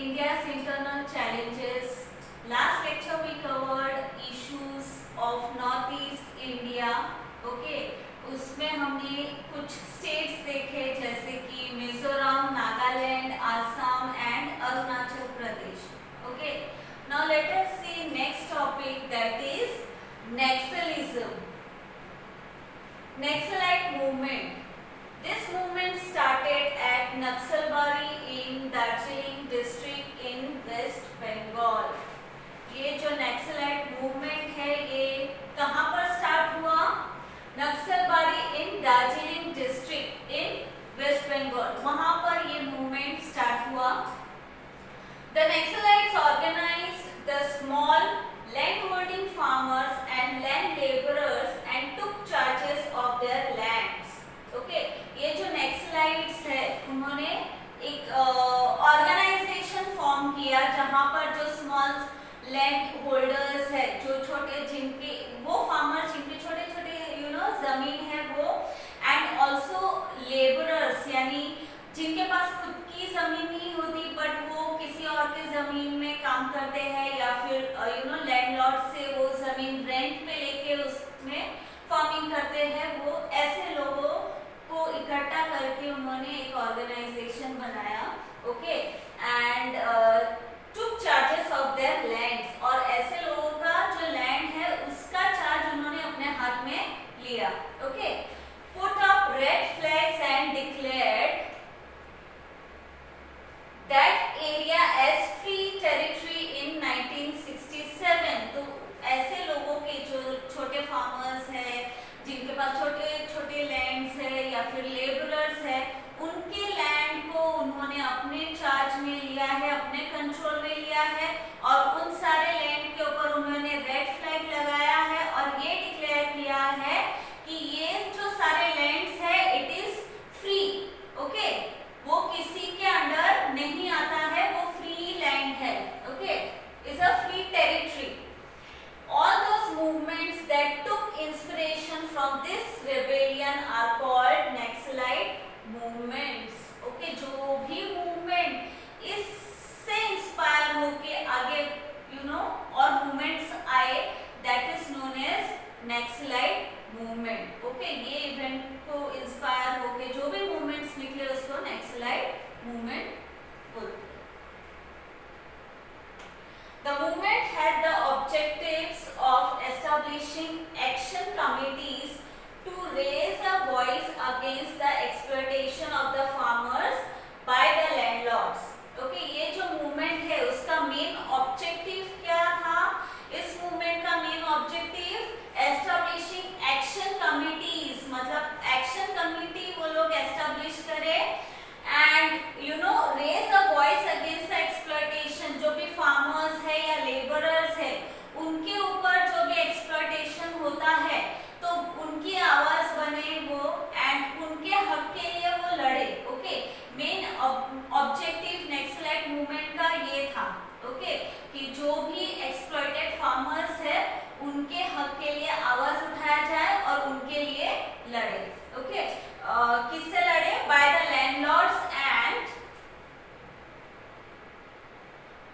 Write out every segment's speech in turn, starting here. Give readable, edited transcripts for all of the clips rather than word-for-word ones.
India's internal challenges. Last lecture we covered issues of Northeast India. Okay, उसमें हमने कुछ states देखे जैसे कि Mizoram, Nagaland, Assam and Arunachal Pradesh. Okay, now let us see next topic, that is Naxalism. Naxalite movement. This movement started at Naxalbari in Darjeeling district in West Bengal. ये जो naxalite movement है ये कहाँ पर स्टार्ट हुआ? Naxalbari in Darjeeling district in West Bengal, वहां पर ये मूवमेंट स्टार्ट हुआ. The Naxalites organized the small land holding farmers and land laborers and took charges of their lands. Okay, ये जो नक्सलाइट्स है उन्होंने एक ऑर्गेनाइजेशन फॉर्म किया जहां पर जो स्मॉल लैंड होल्डर्स है, जो छोटे जिनके वो फार्मर जिनके छोटे छोटे जमीन है वो, एंड ऑल्सो लेबरर्स यानी जिनके पास खुद की जमीन नहीं होती बट वो किसी और के जमीन में काम करते हैं या फिर लैंडलॉर्ड से वो जमीन रेंट पे लेके उसमें फार्मिंग करते हैं, वो ऐसे लोगों को इकट्ठा करके उन्होंने एक ऑर्गेनाइजेशन बनाया. Okay, and took charges of their lands, और ऐसे लोगों का जो लैंड है उसका चार्ज उन्होंने अपने हाथ में लिया. Okay, put up red flags and declared that area as free territory in 1967. तो ऐसे लोगों के जो छोटे फार्मर्स हैं जिनके पास छोटे छोटे लैंड्स है या फिर लेबरर्स है, उनके लैंड को उन्होंने अपने चार्ज में लिया है, अपने कंट्रोल में लिया है, और उन सारे लैंड के ऊपर उन्होंने रेड फ्लैग लगाया है और ये डिक्लेयर किया है कि ये जो सारे लैंड्स है इट इज फ्री. ओके, वो किसी के अंडर नहीं आता है, वो फ्री लैंड है. Okay, is a free territory. All those movements that took inspiration from this rebellion are called Naxalite movements. Okay, जो भी movement इससे इंस्पायर होके आगे और movements आए, that is known as Naxalite movement. Okay, ये event को इंस्पायर होके जो भी movements निकले उसको Naxalite movement बोलते हैं. The movement had the objectives of establishing action committees to raise a voice against the exploitation of the farmers by the landlords. Okay, ये जो movement है उसका मेन ऑब्जेक्टिव क्या था? इस movement का main objective establishing action committees, मतलब action committee वो लोग establish करें and raise a voice against the exploitation. जो भी farmers है या laborers है उनके ऊपर जो भी exploitation होता है तो उनकी आवाज बने वो एंड उनके हक के लिए वो लड़े. Okay, main objective Naxalite movement का ये था. ओके, कि जो भी एक्सप्लॉइटेड फार्मर्स है उनके हक के लिए आवाज उठाया जाए और उनके लिए लड़े. ओके, किससे लड़े? By the landlords and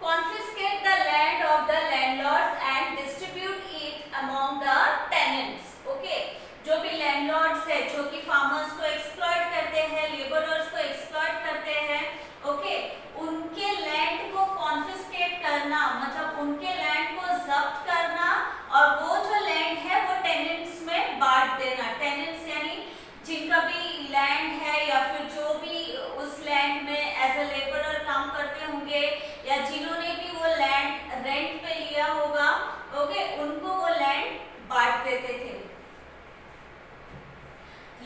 confiscate the land of the landlords and distribute it among the tenants. Okay, जो भी landlords है जो कि farmers को exploit करते हैं, laborers को exploit करते हैं, okay, उनके land को confiscate करना मतलब उनके land को जब्त करना और वो जो land है वो tenants में बांट देना. tenants यानी जिनका भी land है या फिर जो भी उस land में as a laborer काम करते होंगे या जिन्होंने भी वो लैंड रेंट पे लिया होगा, ओके, उनको वो लैंड बांट देते थे.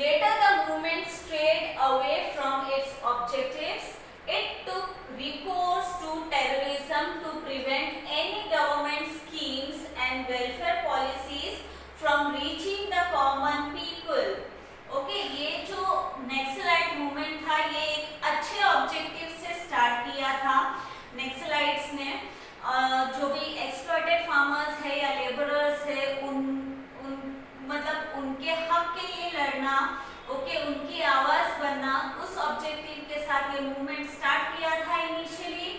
Later the movement strayed away from its objectives. It took recourse to terrorism to prevent any government schemes and welfare policies from reaching the common people. Okay, ये जो नेक्सलाइट मूवमेंट था ये एक अच्छे ऑब्जेक्टिव से स्टार्ट किया था नेक्सलाइट्स ने. जो भी एक्सप्लॉइटेड फार्मर्स है या लेबरर्स है मतलब उनके हक के लिए लड़ना, ओके, उनकी आवाज बनना, उस ऑब्जेक्टिव के साथ ये मूवमेंट स्टार्ट किया था initially.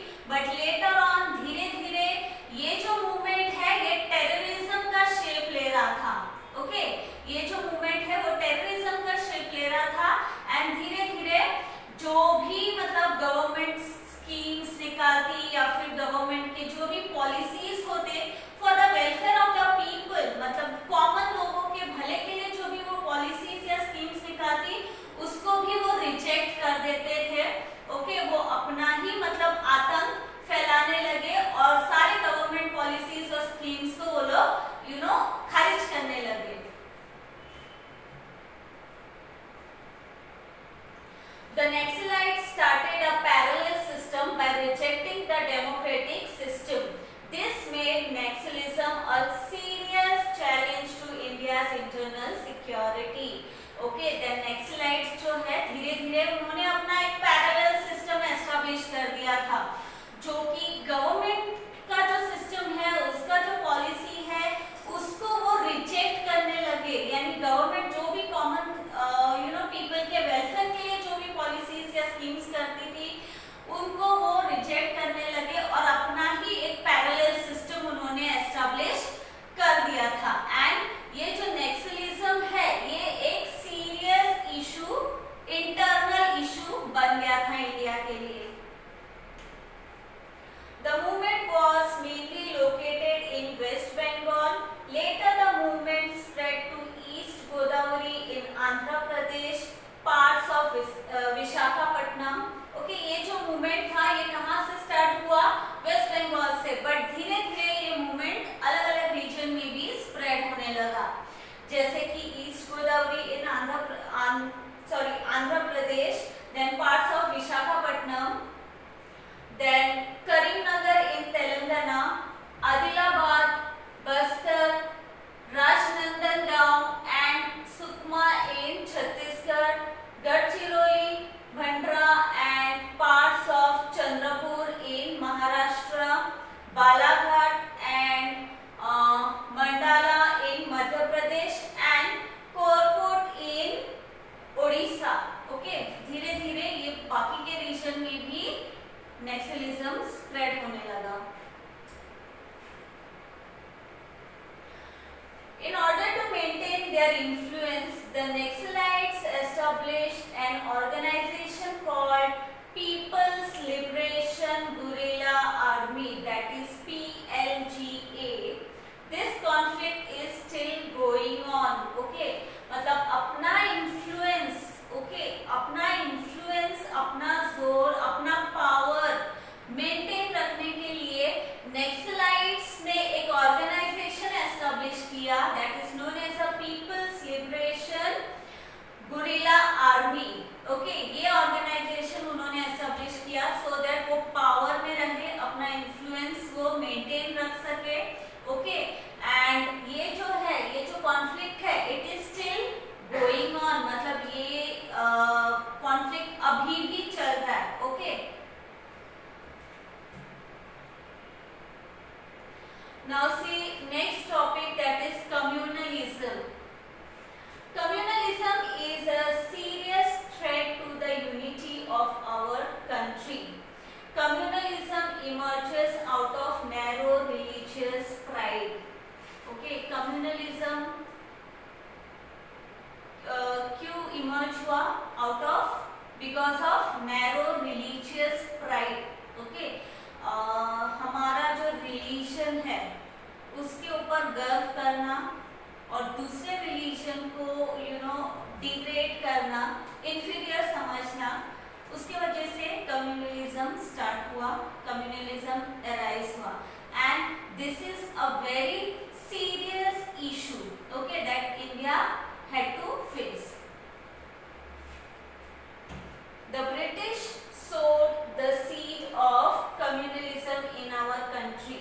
The Naxalites started a parallel system by rejecting the democratic system. This made Naxalism a serious challenge to India's internal security. Okay, the Naxalites जो है धीरे धीरे उन्होंने अपना एक पैरेलल सिस्टम एस्टेब्लिश कर दिया था, जो कि गवर्नमेंट का जो सिस्टम है, उसका जो पॉलिसी है, उसको वो रिजेक्ट करने लगे। यानी गवर्नमेंट जो भी कॉमन पीपल के वेलफेयर के लिए जो भी पॉलिसीज या स्कीम्स करती थी, उनको वो रिजेक्ट करने लगे और अपना ही एक पैरेलल सिस्टम उन्होंने एस्टेब्लिश कर दिया था। एंड ये जो नक्सलिज्म है, ये एक सीरियस इशू, इंटरनल इशू बन गया था इंडिया के लिए। The movement was mainly located in West Bengal. Later the movement spread to East Godavari in Andhra Pradesh, parts of Visakhapatnam. Okay, ये जो मूवमेंट था ये कहाँ से स्टार्ट हुआ? वेस्ट बंगाल से, बट धीरे धीरे ये मूवमेंट अलग अलग रीजन में भी स्प्रेड होने लगा, जैसे कि east Godavari in Andhra Pradesh, then parts of Visakhapatnam, then Karimnagar in Telangana, Adilabad, Bastar, Rajnandgaon and Sukma in Chhattisgarh, Gadchiroli, Bhandara and parts of Chandrapur in Maharashtra, Balaghat and Mandala in Madhya Pradesh and Korput in Odisha. Okay, धीरे धीरे ये बाकी के रीजन में भी नक्सलिज्म स्प्रेड होने लगा। In order to maintain their influence, the Naxalites established an organization called People's Liberation Guerrilla Army, that is PLGA. This conflict is still going on. Okay, मतलब अपना influence, okay, अपना जोर, अपना पावर मेंटेन रखने के लिए नक्सलाइट्स ने एक ऑर्गेनाइजेशन एस्टेब्लिश किया, that is known as a people's liberation guerrilla army. Okay, ये ऑर्गेनाइजेशन उन्होंने एस्टेब्लिश किया सो दैट वो पावर में रहे, अपना इन्फ्लुएंस वो मेंटेन रख सके। ओके, एंड ये जो कॉन्फ्लिक्ट है, it is still going on, मतलब ये कॉन्फ्लिक्ट अभी भी चल रहा है। Okay, now see next topic, that is communalism. Communalism is a serious threat to the unity of our country. Communalism emerges out of narrow religious pride. Okay, communalism क्यों emerge हुआ? Out of, because of narrow religious pride. Okay, हमारा जो religion है उसके ऊपर गर्व करना और दूसरे रिलीजन को डिग्रेड करना, इंफीरियर समझना, उसकी वजह से कम्युनलिज्म स्टार्ट हुआ, कम्युनलिज्म अराइज हुआ। And this is a very serious issue, okay, that India had to face. The British sowed the seed of communalism in our country.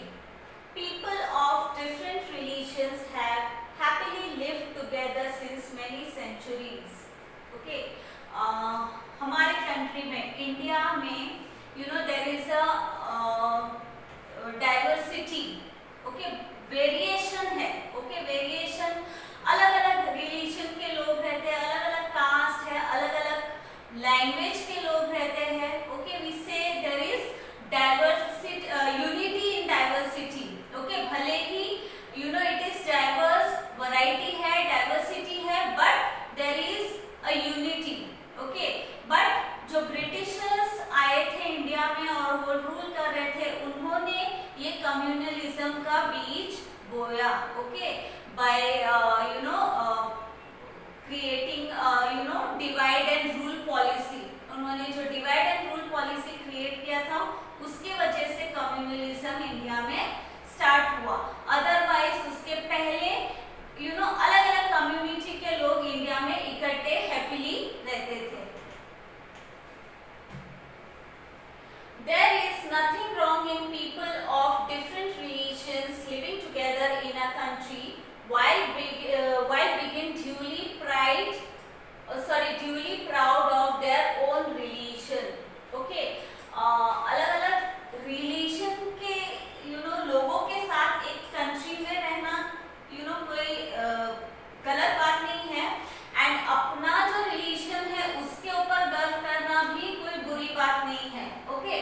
People of different religions have happily lived together since many centuries. Okay, हमारे country में, India में, there is a diversity. Okay, variation है। Okay, variation, अलग अलग religion के लोग रहते हैं, अलग अलग कास्ट है, अलग अलग लैंग्वेज के लोग रहते हैं। Okay, we say there is diversity, unity in diversity. Okay, भले ही इट इज डाइवर्स, वैरायटी है, डाइवर्सिटी है, but there is a unity. Okay, but जो ब्रिटिशर्स आए थे इंडिया में और वो रूल कर रहे थे, उन्होंने ये कम्युनलिज्म का बीज बोया। Okay, by creating divide and rule policy, उन्होंने while begin duly proud of their own religion. Okay, अलग अलग रिलीजन के लोगों के साथ एक कंट्री में रहना कोई गलत बात नहीं है, एंड अपना जो रिलीजन है उसके ऊपर गर्व करना भी कोई बुरी बात नहीं है. Okay,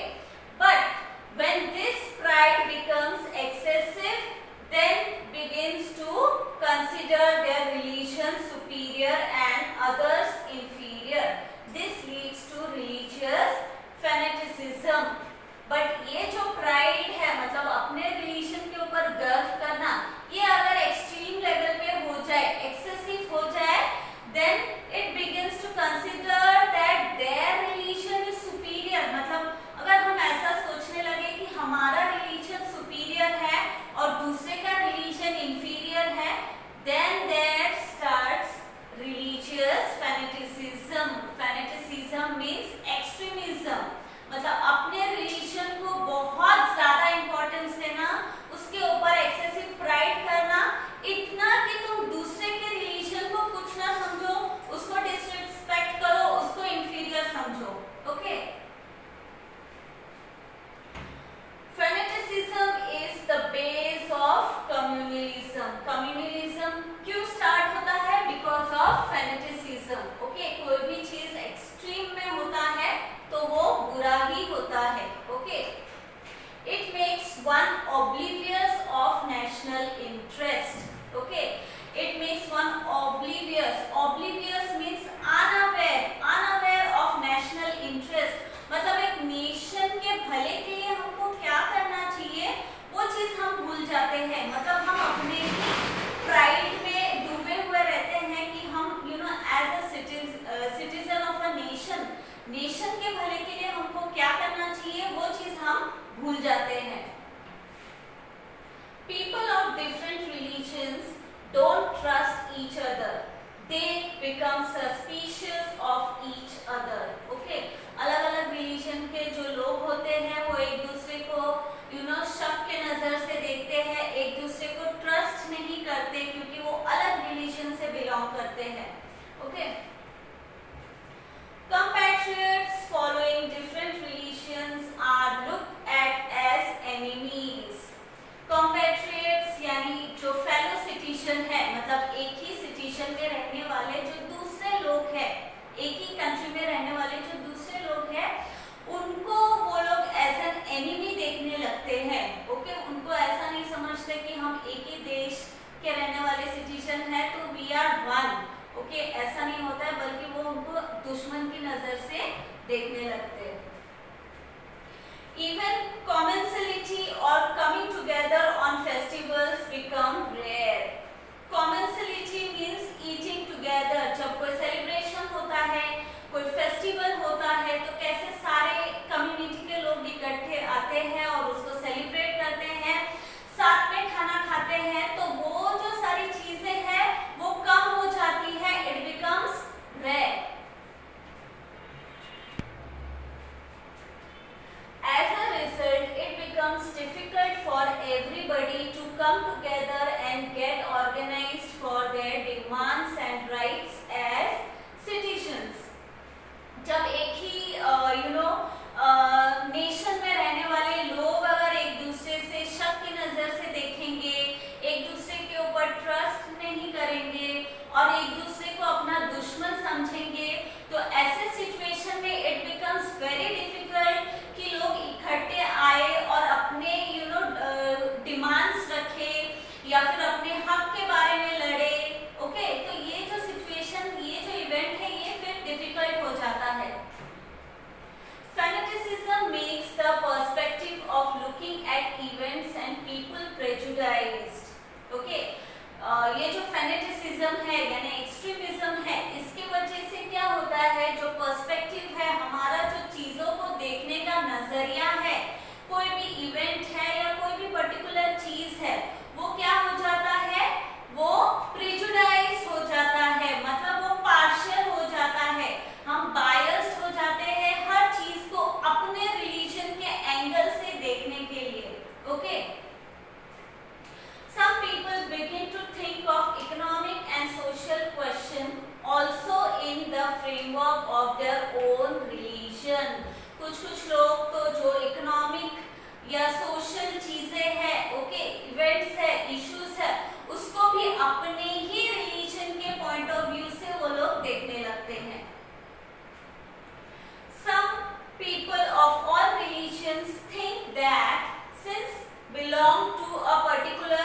but when this pride becomes excessive, then begins to consider their religion superior and others inferior. This leads to religious fanaticism. But ये जो प्राइड है, मतलब अपने रिलीजन के ऊपर गर्व करना, ये अगर एक्सट्रीम लेवल पे हो जाए, एक्सेसिव हो जाए, then it begins to consider that their religion is superior. मतलब अगर हम ऐसा सोचने लगे कि हमारा रिलीजन सुपीरियर है और दूसरे का रिलीजन इंफीरियर है, then there starts religious fanaticism. Fanaticism means extremism. मतलब अपने रिलीजन को बहुत ज्यादा इंपॉर्टेंस देना, उसके ऊपर एक्सेसिव प्राइड करना, इतना कि तुम दूसरे के रिलीजन को कुछ ना समझो, उसको डिसरिस्पेक्ट करो, उसको इंफीरियर समझो. Okay, fanaticism is the base of communalism. Communalism क्यों स्टार्ट होता है? Because of fanaticism. ओके, कोई भी चीज एक्सट्रीम में होता है तो वो बुरा ही होता है. Okay, it makes one oblivious of national interest. Okay, it makes one oblivious. Oblivious means unaware of national interest. मतलब एक नेशन के भले के लिए हमको क्या करना चाहिए वो चीज हम भूल जाते हैं. मतलब हम अपने ही प्राइड में डूबे हुए रहते हैं कि हम as a citizen of a nation के भले के लिए हमको क्या करना चाहिए वो चीज हम भूल जाते हैं. People of different religions don't trust each other. They become suspicious of each other. Okay, अलग अलग रिलीजन के जो लोग होते हैं वो एक दूसरे को शक के नजर से देखते हैं, एक दूसरे को ट्रस्ट नहीं करते क्योंकि वो अलग रिलीजन से बिलोंग करते हैं. Okay, compatriots following different religions are looked at as enemies. Compatriots यानी जो fellow citizen है, मतलब एक ही सिटीजन में रहने वाले जो दूसरे लोग हैं, एक ही कंट्री में रहने वाले जो दूसरे लोग हैं, उनको वो लोग एज एन एनिमी देखने लगते हैं. ओके, उनको ऐसा नहीं समझते कि हम एक ही देश के रहने वाले सिटीजन हैं तो वी आर वन. ओके, ऐसा नहीं होता है, बल्कि वो उनको दुश्मन की नजर से देखने लगते हैं. Even commensality or coming together on festivals become rare. Commensality means eating together. जब कोई celebration होता है, कोई festival होता है, तो कैसे सारे community के लोग इकट्ठे आते हैं और उसको celebrate करते हैं, साथ में खाना खाते हैं, तो वो जो सारी चीजें हैं वो कम हो जाती है. It becomes rare. As a result, it becomes difficult for everybody to come together and get organized for their demands and rights as of their own religion. कुछ लोग तो जो इकोनॉमिक या सोशल चीजें हैं, ओके, इवेंट्स है, issues है, उसको भी अपने ही रिलीजन के पॉइंट ऑफ व्यू से वो लोग देखने लगते हैं. Some people of all religions think that since belong to a particular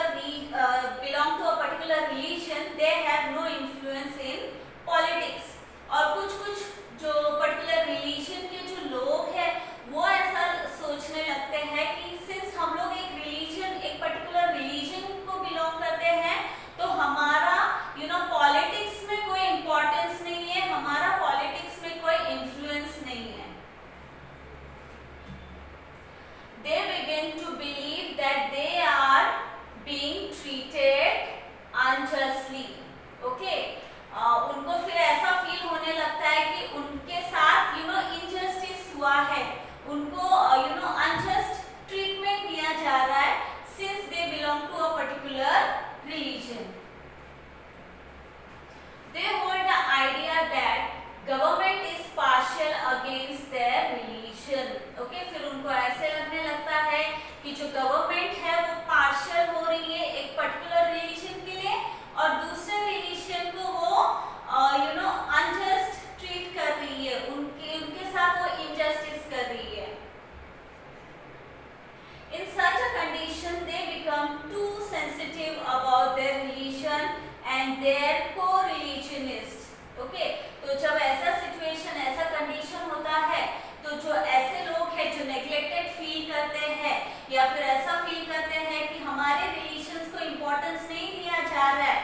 religion, they have no influence in politics. और कुछ जो पर्टिकुलर रिलीजन के जो लोग हैं वो ऐसा सोचने लगते हैं कि सिंस हम लोग एक पर्टिकुलर रिलीजन को बिलोंग करते हैं तो हमारा पॉलिटिक्स में कोई इंपॉर्टेंस नहीं है, हमारा पॉलिटिक्स में कोई इन्फ्लुएंस नहीं है. They begin to believe that they are being treated unjustly. Okay? उनको फिर ऐसा फील होने लगता है कि उनके साथ इनजस्टिस हुआ है, उनको अनजस्ट ट्रीटमेंट दिया जा रहा है since they belong to a particular religion. They hold the idea that government is partial against their religion. Okay? फिर उनको ऐसे लगने लगता है कि जो गवर्नमेंट है वो पार्शियल हो रही है एक पर्टिकुलर रिलीजन के लिए और दूसरे रिलीजन को वो अनजस्ट ट्रीट कर रही है, उनके साथ वो इनजस्टिस कर रही है. In such a condition, they become too sensitive about their religion and their co-religionists. Okay? तो जब ऐसा सिचुएशन, ऐसा कंडीशन होता है तो जो ऐसे लोग हैं जो नेग्लेक्टेड फील करते हैं या फिर ऐसा फील करते हैं कि हमारे रिलीजन्स को इम्पोर्टेंस नहीं दिया जा रहा है,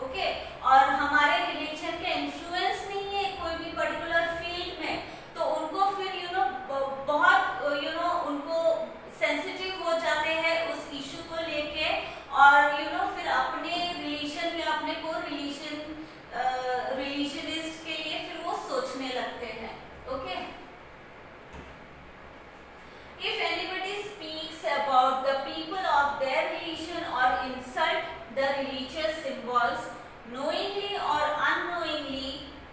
ओके, और हमारे रिलीजन के इन्फ्लुएंस नहीं है कोई भी पर्टिकुलर फील्ड में, तो उनको फिर बहुत उनको सेंसिटिव हो जाते हैं उस इशू को लेके और फिर अपने रिलीजन में अपने को रिलीजनिस्ट के लिए फिर वो सोचने लगते हैं. Okay? If anybody speaks about the people of their religion or insult the religious symbols, knowingly or unknowingly,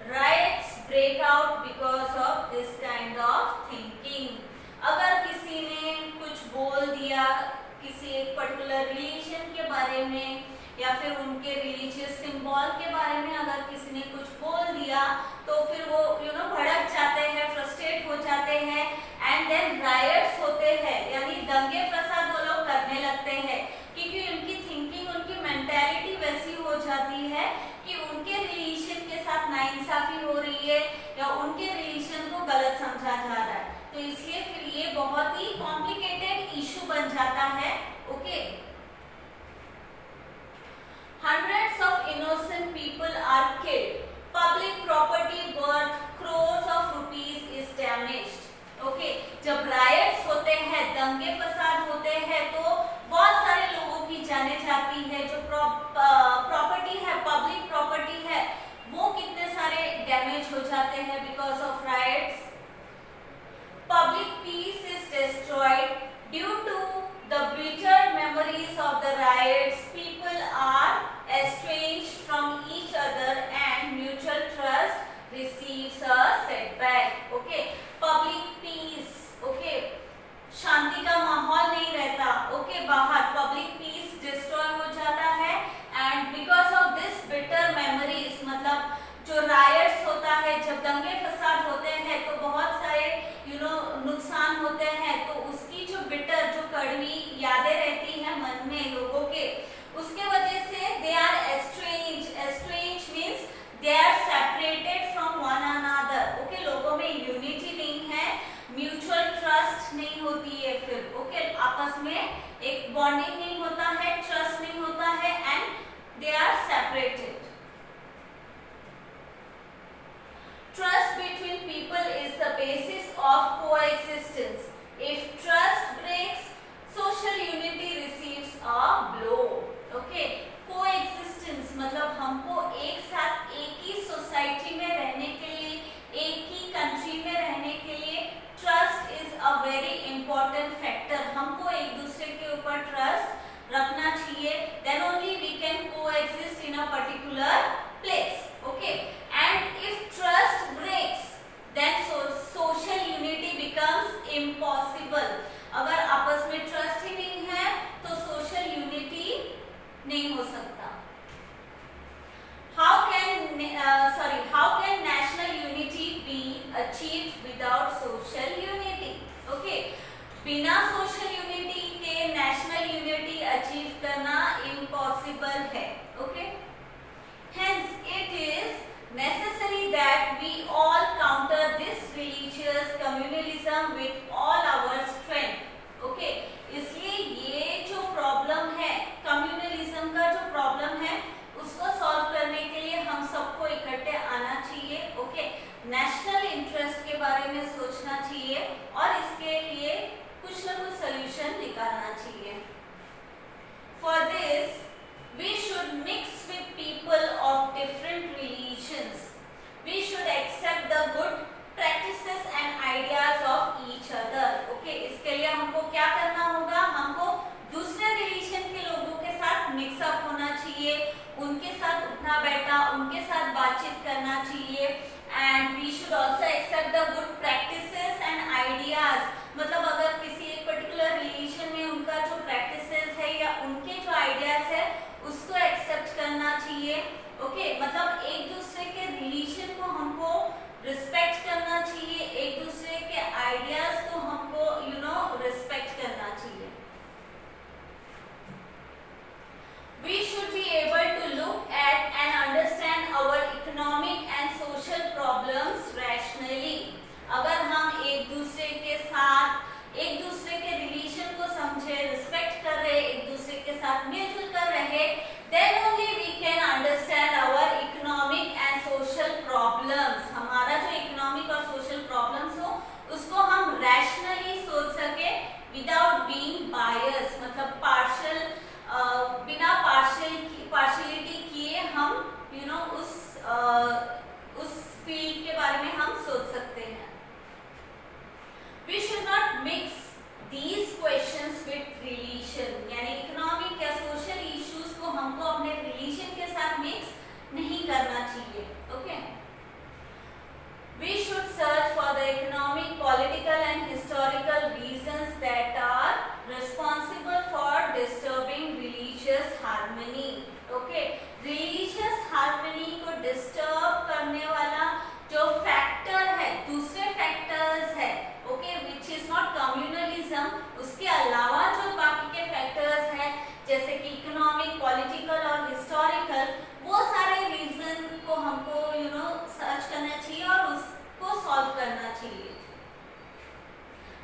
riots break out because of this kind of thinking. अगर किसी ने कुछ बोल दिया किसी एक पर्टिकुलर रिलीजन के बारे में या फिर उनके रिलीजियस सिंबल के बारे में अगर किसी ने कुछ बोल दिया तो फिर वो भड़क जाते हैं, फ्रस्ट्रेट हो जाते हैं एंड देन रायट्स होते हैं, यानी दंगे फसाद वो लोग करने लगते हैं क्योंकि उनकी थिंकिंग, उनकी मेंटालिटी वैसी हो जाती है कि उनके रिलीजन के साथ नाइंसाफी हो रही है या उनके रिलीजन को गलत समझा जा रहा है. तो इसलिए फिर ये बहुत ही कॉम्प्लिकेटेड इशू बन जाता है. Okay? Hundreds of innocent people are killed. Public property worth crores of rupees is damaged. Okay? जब riots होते हैं, दंगे फसाद होते हैं तो बहुत सारे लोगों की जाने जाती है. जो प्रॉपर्टी है, पब्लिक प्रॉपर्टी है, वो कितने सारे डैमेज हो जाते हैं because of riots. Public peace is destroyed due to the bitter memories of the riots. People are estranged from each other and mutual trust receives a setback. Okay? Public peace. Okay? शांति का माहौल नहीं रहता. Okay? बाहर public peace destroy हो जाता है and because of this bitter memories, मतलब जो riots होता है, जब दंगे फसाद होते हैं तो बहुत सारे नुकसान होते हैं, तो उसकी जो बिटर, जो कड़वी यादें रहती हैं मन में लोगों के, उसके वजह से they are estranged. Estranged means they are separated from one another. Okay? लोगों में यूनिटी नहीं है, म्यूचुअल ट्रस्ट नहीं होती है फिर. ओके? आपस में एक बॉन्डिंग नहीं होता है, ट्रस्ट नहीं होता है and they are separated. Trust between people is the basis of coexistence. If trust breaks, social unity receives a blow. Okay? Coexistence मतलब हमको एक साथ एक ही सोसाइटी में रहने के लिए, एक ही कंट्री में रहने के लिए trust is a very important factor. हमको एक दूसरे के ऊपर ट्रस्ट रखना चाहिए. Then only we can coexist in a particular place. Okay? And if trust breaks, achieved without social unity. Okay, बिना सोशल यूनिटी के नेशनल यूनिटी अचीव करना इम्पॉसिबल है. Okay, hence it is necessary that we all counter this religious communalism with all our strength. Okay, इसलिए ये जो problem है, communalism का जो प्रॉब्लम है, उसको सॉल्व करने के लिए हम सबको इकट्ठे आना चाहिए. ओके, नेशनल इंटरेस्ट के बारे में सोचना चाहिए और इसके लिए कुछ ना कुछ सोल्यूशन निकालना चाहिए. For this we should mix with people of different religions. We should accept the good practices and ideas of each other. Okay, इसके लिए हमको क्या करना होगा? हमको दूसरे रिलीजन के लोगों के साथ मिक्स अप होना चाहिए, उनके साथ उठना बैठना, उनके साथ बातचीत करना चाहिए. And we should also accept the good practices and ideas. मतलब अगर किसी एक पर्टिकुलर रिलीजन में उनका जो प्रैक्टिसेस है या उनके जो आइडियाज है उसको एक्सेप्ट करना चाहिए. ओके, मतलब एक दूसरे के रिलीजन को हमको रिस्पेक्ट करना चाहिए, एक दूसरे के आइडियाज को हमको रिस्पेक्ट करना चाहिए. We should be able to look at and understand our economic and social problems rationally. अगर हम एक दूसरे के साथ एक दूसरे के रिलीजन को समझे, रिस्पेक्ट कर रहे, एक दूसरे के साथ मिलजुल कर रहे, then only we can understand our economic and social problems. हमारा जो इकोनॉमिक और सोशल प्रॉब्लम्स हो उसको हम रैशनली सोच सके विदाउट बीइंग बायस, मतलब पार्शियल, बिना पार्शियलिटी किए हम उस फील्ड के बारे में हम सोच सकते हैं. We should not mix these questions with religion. यानी इकोनॉमिक या सोशल इश्यूज को हमको अपने रिलीजन के साथ मिक्स नहीं करना चाहिए. Okay, we should search for the economic, political and historical reasons that are responsible for disturbing religious harmony. Okay, religious harmony को disturb करने वाला जो फैक्टर है, दूसरे फैक्टर्स है, okay, which is not communalism, उसके अलावा जो बाकी के फैक्टर्स हैं जैसे कि इकोनॉमिक, पॉलिटिकल और हिस्टोरिकल, वो सारे रीजन को हमको सर्च करना चाहिए और उसको सॉल्व करना चाहिए.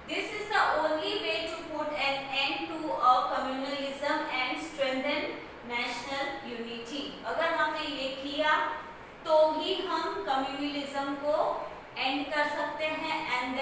This is the only way to put an end to a communalism and strengthen national unity. अगर हमने ये किया तो ही हम कम्युनलिज्म को एंड कर सकते हैं and